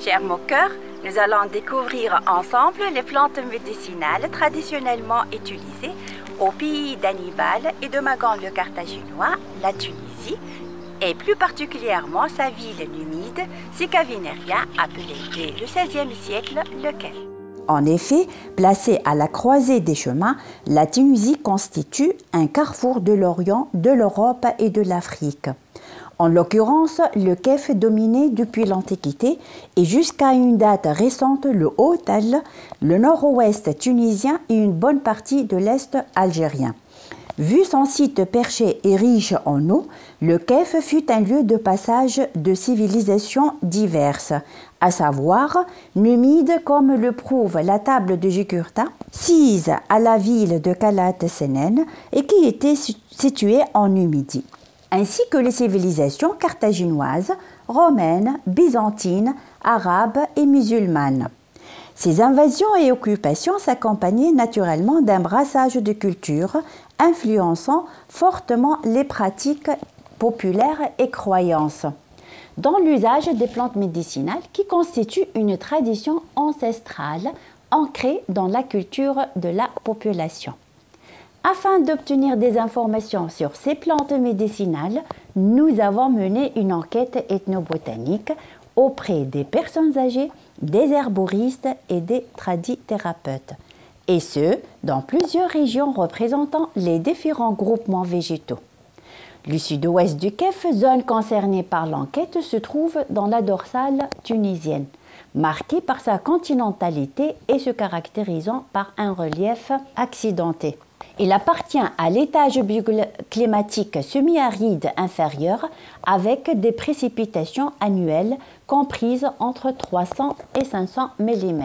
Chers moqueurs, nous allons découvrir ensemble les plantes médicinales traditionnellement utilisées au pays d'Hannibal et de Magan le Carthaginois, la Tunisie, et plus particulièrement sa ville numide, Sicavineria, appelée dès le XVIe siècle le Kef. En effet, placée à la croisée des chemins, la Tunisie constitue un carrefour de l'Orient, de l'Europe et de l'Afrique. En l'occurrence, le Kef dominait depuis l'Antiquité et jusqu'à une date récente le Haut-Tell, le nord-ouest tunisien et une bonne partie de l'est algérien. Vu son site perché et riche en eau, le Kef fut un lieu de passage de civilisations diverses, à savoir numides comme le prouve la table de Jugurtha, sise à la ville de Calat-Sénène et qui était située en Numidie, ainsi que les civilisations carthaginoises, romaines, byzantines, arabes et musulmanes. Ces invasions et occupations s'accompagnaient naturellement d'un brassage de cultures influençant fortement les pratiques populaires et croyances dans l'usage des plantes médicinales qui constituent une tradition ancestrale ancrée dans la culture de la population. Afin d'obtenir des informations sur ces plantes médicinales, nous avons mené une enquête ethnobotanique auprès des personnes âgées, des herboristes et des tradithérapeutes, et ce, dans plusieurs régions représentant les différents groupements végétaux. Le sud-ouest du Kef, zone concernée par l'enquête, se trouve dans la dorsale tunisienne, marquée par sa continentalité et se caractérisant par un relief accidenté. Il appartient à l'étage bioclimatique semi-aride inférieur avec des précipitations annuelles comprises entre 300 et 500 mm.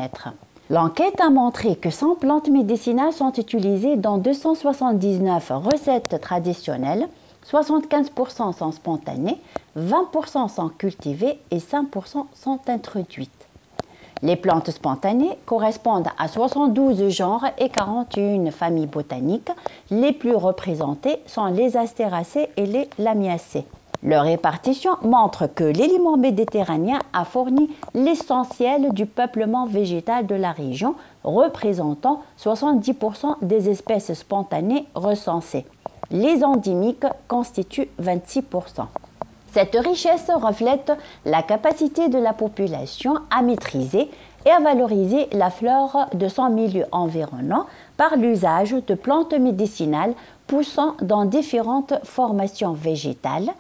L'enquête a montré que 100 plantes médicinales sont utilisées dans 279 recettes traditionnelles, 75% sont spontanées, 20% sont cultivées et 5% sont introduites. Les plantes spontanées correspondent à 72 genres et 41 familles botaniques. Les plus représentées sont les astéracées et les lamiacées. Leur répartition montre que l'élément méditerranéen a fourni l'essentiel du peuplement végétal de la région, représentant 70% des espèces spontanées recensées. Les endémiques constituent 26%. Cette richesse reflète la capacité de la population à maîtriser et à valoriser la flore de son milieu environnant par l'usage de plantes médicinales poussant dans différentes formations végétales,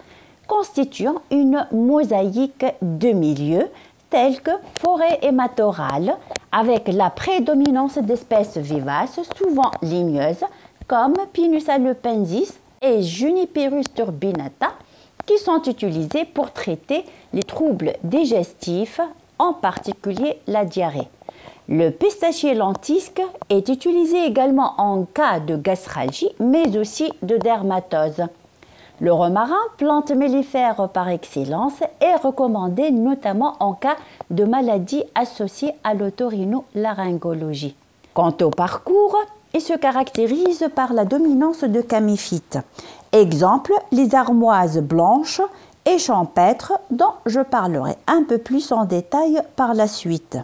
constituant une mosaïque de milieux tels que forêts hématorales, avec la prédominance d'espèces vivaces souvent ligneuses comme Pinus halepensis et Juniperus turbinata, qui sont utilisés pour traiter les troubles digestifs, en particulier la diarrhée. Le pistachier lentisque est utilisé également en cas de gastralgie, mais aussi de dermatose. Le romarin, plante mellifère par excellence, est recommandé notamment en cas de maladies associées à l'otorhinolaryngologie. Quant au parcours, il se caractérise par la dominance de caméphytes. Exemple, les armoises blanches et champêtres dont je parlerai un peu plus en détail par la suite.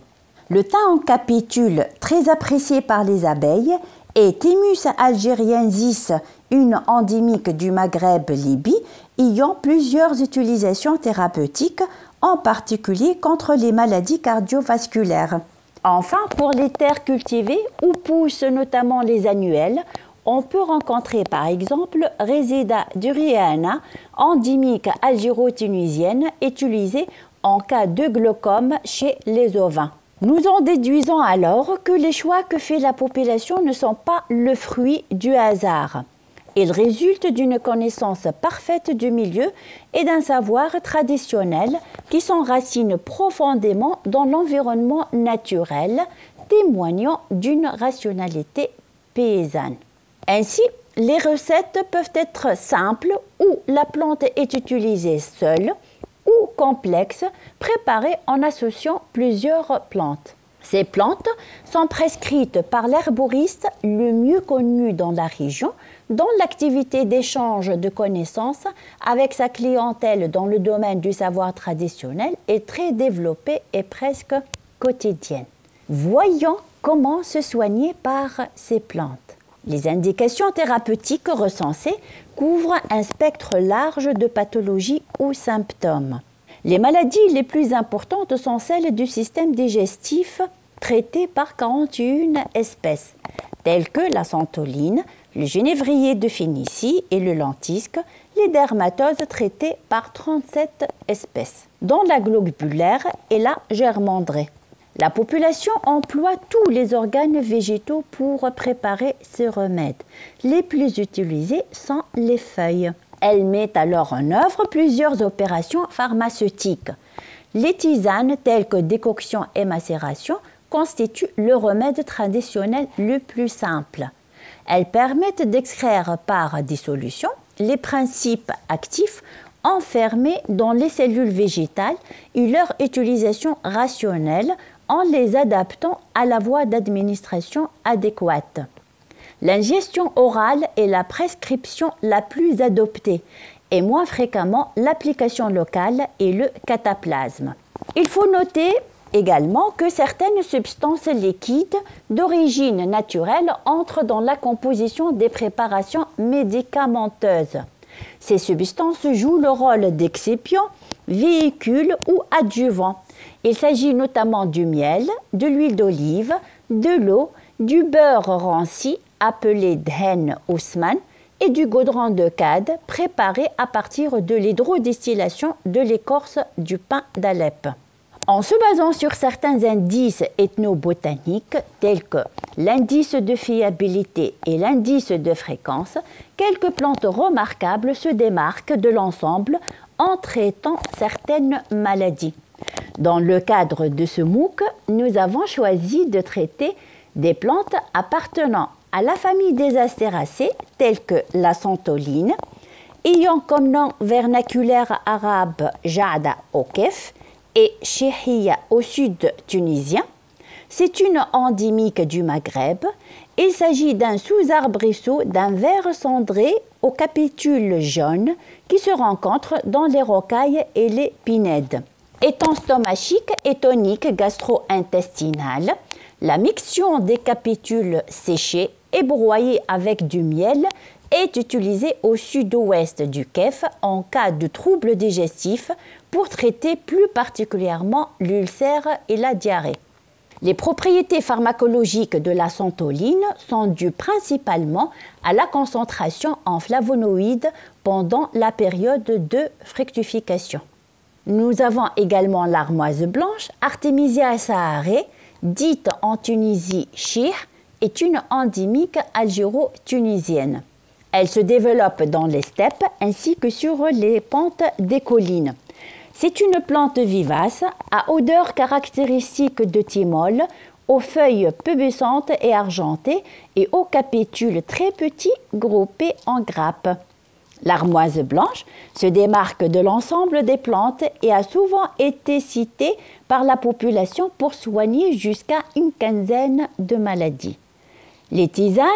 Le thym en capitule, très apprécié par les abeilles, et Thymus algériensis, une endémique du Maghreb-Libye, ayant plusieurs utilisations thérapeutiques, en particulier contre les maladies cardiovasculaires. Enfin, pour les terres cultivées où poussent notamment les annuelles, on peut rencontrer par exemple Reseda duriana, endémique algéro-tunisienne, utilisée en cas de glaucome chez les ovins. Nous en déduisons alors que les choix que fait la population ne sont pas le fruit du hasard. Ils résultent d'une connaissance parfaite du milieu et d'un savoir traditionnel qui s'enracine profondément dans l'environnement naturel, témoignant d'une rationalité paysanne. Ainsi, les recettes peuvent être simples où la plante est utilisée seule ou complexe, préparée en associant plusieurs plantes. Ces plantes sont prescrites par l'herboriste le mieux connu dans la région, dont l'activité d'échange de connaissances avec sa clientèle dans le domaine du savoir traditionnel est très développée et presque quotidienne. Voyons comment se soigner par ces plantes. Les indications thérapeutiques recensées couvrent un spectre large de pathologies ou symptômes. Les maladies les plus importantes sont celles du système digestif traitées par 41 espèces, telles que la santoline, le genévrier de Phénicie et le lentisque, les dermatoses traitées par 37 espèces, dont la globulaire et la germandrée. La population emploie tous les organes végétaux pour préparer ces remèdes. Les plus utilisés sont les feuilles. Elle met alors en œuvre plusieurs opérations pharmaceutiques. Les tisanes telles que décoction et macération constituent le remède traditionnel le plus simple. Elles permettent d'extraire par dissolution les principes actifs enfermés dans les cellules végétales et leur utilisation rationnelle en les adaptant à la voie d'administration adéquate. L'ingestion orale est la prescription la plus adoptée et moins fréquemment l'application locale et le cataplasme. Il faut noter également que certaines substances liquides d'origine naturelle entrent dans la composition des préparations médicamenteuses. Ces substances jouent le rôle d'excipient, véhicule ou adjuvant. Il s'agit notamment du miel, de l'huile d'olive, de l'eau, du beurre ranci appelé dhen Ousmane et du goudron de cade préparé à partir de l'hydrodistillation de l'écorce du pin d'Alep. En se basant sur certains indices ethnobotaniques tels que l'indice de fiabilité et l'indice de fréquence, quelques plantes remarquables se démarquent de l'ensemble en traitant certaines maladies. Dans le cadre de ce MOOC, nous avons choisi de traiter des plantes appartenant à la famille des astéracées telles que la santoline, ayant comme nom vernaculaire arabe Jada Okef et Shehia au sud tunisien. C'est une endémique du Maghreb. Il s'agit d'un sous-arbrisseau d'un vert cendré au capitule jaune qui se rencontre dans les rocailles et les pinèdes. Étant stomachique et tonique gastro-intestinal, la miction des capitules séchés et broyés avec du miel est utilisée au sud-ouest du Kef en cas de troubles digestifs pour traiter plus particulièrement l'ulcère et la diarrhée. Les propriétés pharmacologiques de la santoline sont dues principalement à la concentration en flavonoïdes pendant la période de fructification. Nous avons également l'armoise blanche, Artemisia saharée, dite en Tunisie chir, est une endémique algéro-tunisienne. Elle se développe dans les steppes ainsi que sur les pentes des collines. C'est une plante vivace à odeur caractéristique de thymol, aux feuilles pubescentes et argentées et aux capitules très petits groupés en grappes. L'armoise blanche se démarque de l'ensemble des plantes et a souvent été citée par la population pour soigner jusqu'à une quinzaine de maladies. Les tisanes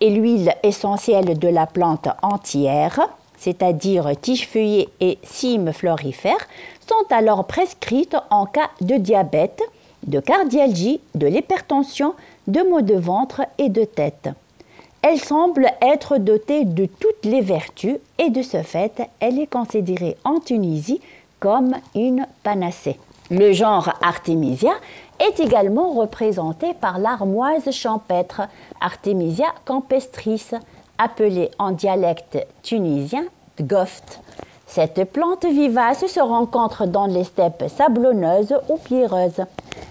et l'huile essentielle de la plante entière, c'est-à-dire tiges feuillées et cymes florifères, sont alors prescrites en cas de diabète, de cardialgie, de l'hypertension, de maux de ventre et de tête. Elle semble être dotée de toutes les vertus et de ce fait, elle est considérée en Tunisie comme une panacée. Le genre Artemisia est également représenté par l'armoise champêtre Artemisia campestris, appelée en dialecte tunisien goft. Cette plante vivace se rencontre dans les steppes sablonneuses ou pierreuses.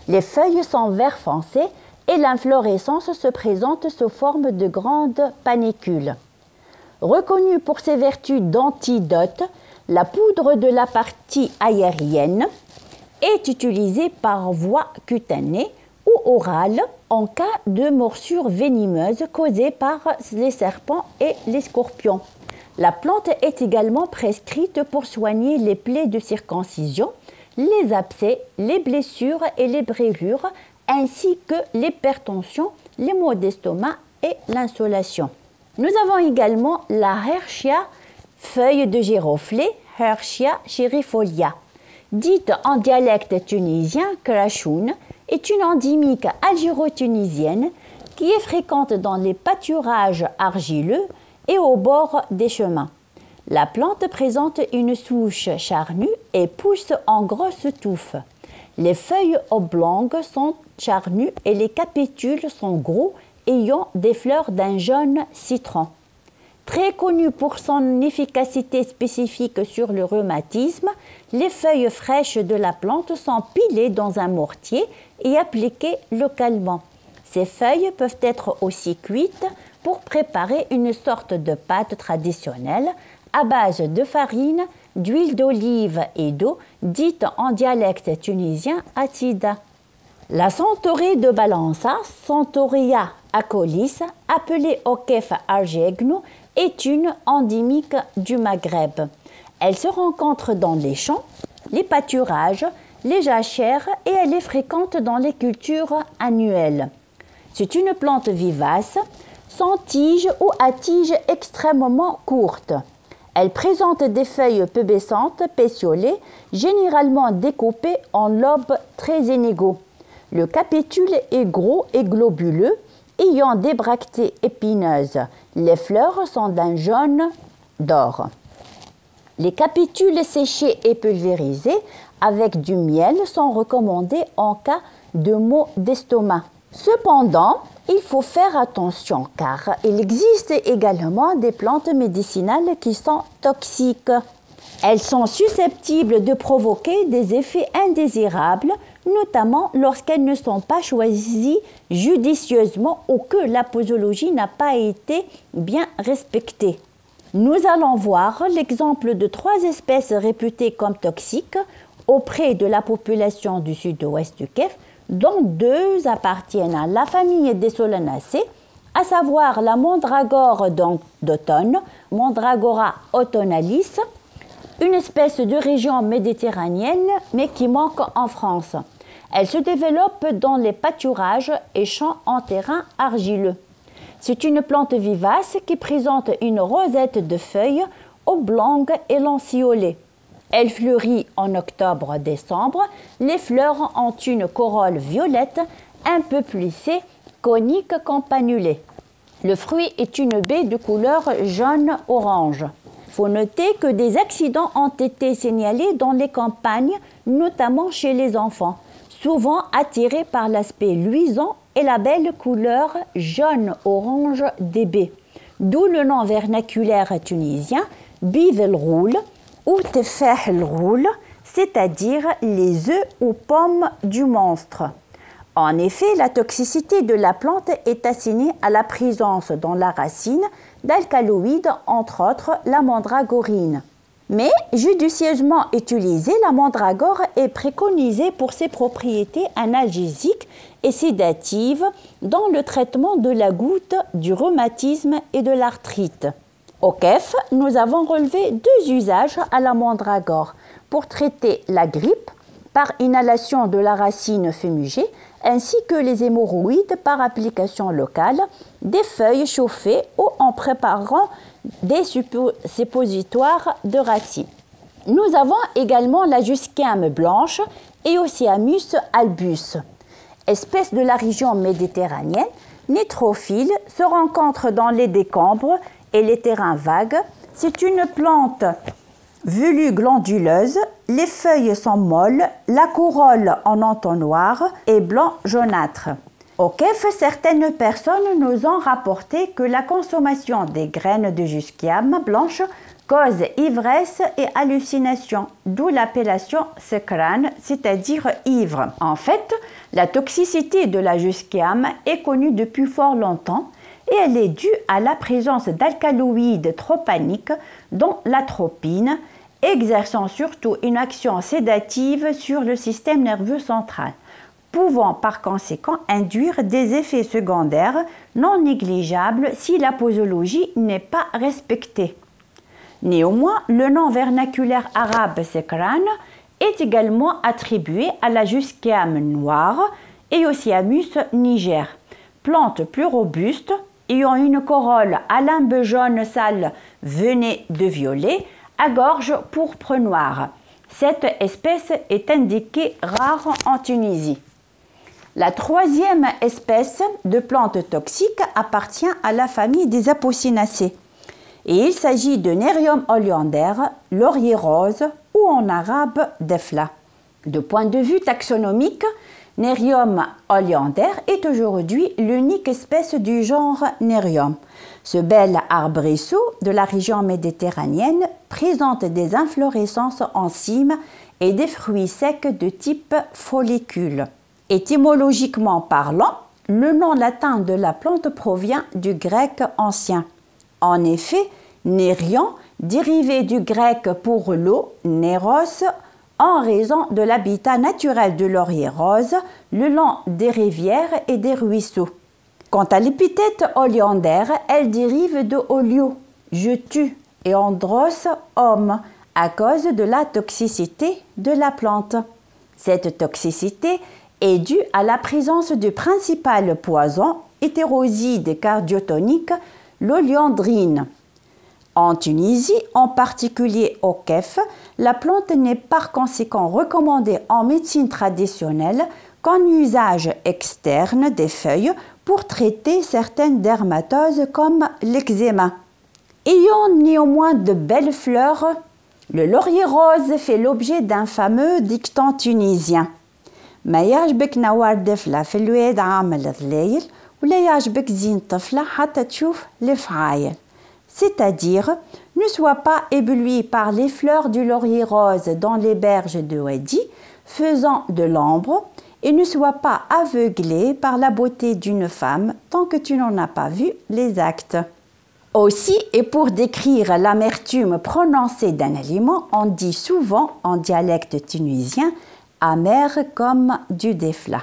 Les feuilles sont vert foncé et l'inflorescence se présente sous forme de grandes panicules. Reconnue pour ses vertus d'antidote, la poudre de la partie aérienne est utilisée par voie cutanée ou orale en cas de morsures venimeuses causées par les serpents et les scorpions. La plante est également prescrite pour soigner les plaies de circoncision, les abcès, les blessures et les brûlures, ainsi que l'hypertension, les maux d'estomac et l'insolation. Nous avons également la Herschia, feuille de giroflée, Herschia chérifolia. Dite en dialecte tunisien Krachoun, est une endémique algéro-tunisienne qui est fréquente dans les pâturages argileux et au bord des chemins. La plante présente une souche charnue et pousse en grosses touffes. Les feuilles oblongues sont charnues et les capitules sont gros, ayant des fleurs d'un jaune citron. Très connue pour son efficacité spécifique sur le rhumatisme, les feuilles fraîches de la plante sont pilées dans un mortier et appliquées localement. Ces feuilles peuvent être aussi cuites pour préparer une sorte de pâte traditionnelle à base de farine, d'huile d'olive et d'eau, dite en dialecte tunisien atida. La centaurée de Balança, Centaurea acolis, appelée au kef argegno, est une endémique du Maghreb. Elle se rencontre dans les champs, les pâturages, les jachères et elle est fréquente dans les cultures annuelles. C'est une plante vivace, sans tige ou à tige extrêmement courte. Elle présente des feuilles pubescentes, pétiolées, généralement découpées en lobes très inégaux. Le capitule est gros et globuleux, ayant des bractées épineuses. Les fleurs sont d'un jaune d'or. Les capitules séchés et pulvérisés avec du miel sont recommandés en cas de maux d'estomac. Cependant, il faut faire attention car il existe également des plantes médicinales qui sont toxiques. Elles sont susceptibles de provoquer des effets indésirables, notamment lorsqu'elles ne sont pas choisies judicieusement ou que la posologie n'a pas été bien respectée. Nous allons voir l'exemple de 3 espèces réputées comme toxiques auprès de la population du sud-ouest du Kef, dont 2 appartiennent à la famille des Solanacées, à savoir la mandragore d'automne, Mandragora autumnalis, une espèce de région méditerranéenne mais qui manque en France. Elle se développe dans les pâturages et champs en terrain argileux. C'est une plante vivace qui présente une rosette de feuilles oblongues et lanceolées. Elle fleurit en octobre-décembre. Les fleurs ont une corolle violette, un peu plissée, conique campanulée. Le fruit est une baie de couleur jaune-orange. Il faut noter que des accidents ont été signalés dans les campagnes, notamment chez les enfants, souvent attirés par l'aspect luisant et la belle couleur jaune-orange des baies. D'où le nom vernaculaire tunisien bivelroul ou tefahel-roul, c'est-à-dire les œufs ou pommes du monstre. En effet, la toxicité de la plante est assignée à la présence dans la racine d'alcaloïdes, entre autres la mandragorine. Mais judicieusement utilisée, la mandragore est préconisée pour ses propriétés analgésiques et sédatives dans le traitement de la goutte, du rhumatisme et de l'arthrite. Au Kef, nous avons relevé 2 usages à la mandragore pour traiter la grippe par inhalation de la racine fumigée ainsi que les hémorroïdes par application locale, des feuilles chauffées ou en préparant des suppositoires de racines. Nous avons également la Jusquiame blanche et Oceamus albus. Espèce de la région méditerranéenne, nétrophile, se rencontre dans les décombres et les terrains vagues. C'est une plante velue glanduleuse, les feuilles sont molles, la corolle en entonnoir est blanc jaunâtre. Au Kef, certaines personnes nous ont rapporté que la consommation des graines de Jusquiame blanche cause ivresse et hallucination, d'où l'appellation sekran, c'est-à-dire ivre. En fait, la toxicité de la Jusquiame est connue depuis fort longtemps et elle est due à la présence d'alcaloïdes tropaniques, dont l'atropine, exerçant surtout une action sédative sur le système nerveux central, pouvant par conséquent induire des effets secondaires non négligeables si la posologie n'est pas respectée. Néanmoins, le nom vernaculaire arabe sekran est également attribué à la Jusquiame noire et Oceamus niger, plante plus robuste, ayant une corolle à limbe jaune sale veinée de violet, à gorge pourpre noire. Cette espèce est indiquée rare en Tunisie. La troisième espèce de plante toxique appartient à la famille des Apocinacées. Et il s'agit de Nerium oleander, laurier rose ou en arabe defla. De point de vue taxonomique, Nerium oleander est aujourd'hui l'unique espèce du genre Nerium. Ce bel arbrisseau de la région méditerranéenne présente des inflorescences en cime et des fruits secs de type follicule. Étymologiquement parlant, le nom latin de la plante provient du grec ancien. En effet, Nérion, dérivé du grec pour l'eau, néros, en raison de l'habitat naturel de laurier rose le long des rivières et des ruisseaux. Quant à l'épithète oleander, elle dérive de olio, je tue, et andros, homme, à cause de la toxicité de la plante. Cette toxicité est due à la présence du principal poison hétéroside cardiotonique, l'oléandrine. En Tunisie, en particulier au Kef, la plante n'est par conséquent recommandée en médecine traditionnelle qu'en usage externe des feuilles pour traiter certaines dermatoses comme l'eczéma. Ayant néanmoins de belles fleurs, le laurier rose fait l'objet d'un fameux dicton tunisien. ما يعجبك نوار دفلة في الواد عامل ظليل ولا يعجبك زين طفلة حتى تشوف الفعايل. C'est-à-dire, ne sois pas ébloui par les fleurs du laurier rose dans les berges de Wadi, faisant de l'ombre, et ne sois pas aveuglé par la beauté d'une femme tant que tu n'en as pas vu les actes. Aussi, et pour décrire l'amertume prononcée d'un aliment, on dit souvent en dialecte tunisien amer comme du defla.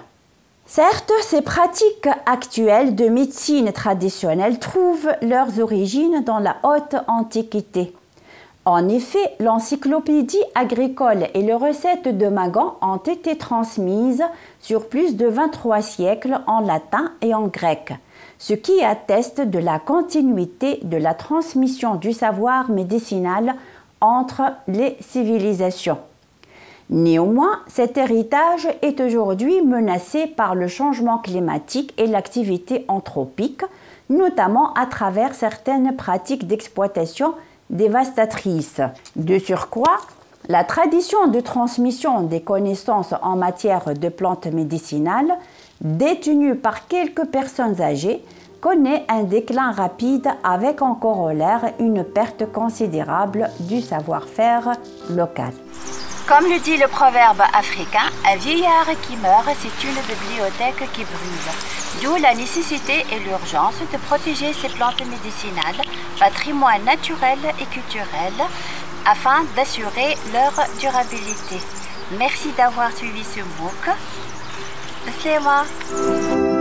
Certes, ces pratiques actuelles de médecine traditionnelle trouvent leurs origines dans la haute antiquité. En effet, l'encyclopédie agricole et les recettes de Magan ont été transmises sur plus de 23 siècles en latin et en grec, ce qui atteste de la continuité de la transmission du savoir médicinal entre les civilisations. Néanmoins, cet héritage est aujourd'hui menacé par le changement climatique et l'activité anthropique, notamment à travers certaines pratiques d'exploitation dévastatrices. De surcroît, la tradition de transmission des connaissances en matière de plantes médicinales, détenue par quelques personnes âgées, connaît un déclin rapide avec en corollaire une perte considérable du savoir-faire local. Comme le dit le proverbe africain, un vieillard qui meurt, c'est une bibliothèque qui brûle. D'où la nécessité et l'urgence de protéger ces plantes médicinales, patrimoine naturel et culturel, afin d'assurer leur durabilité. Merci d'avoir suivi ce MOOC. Salam.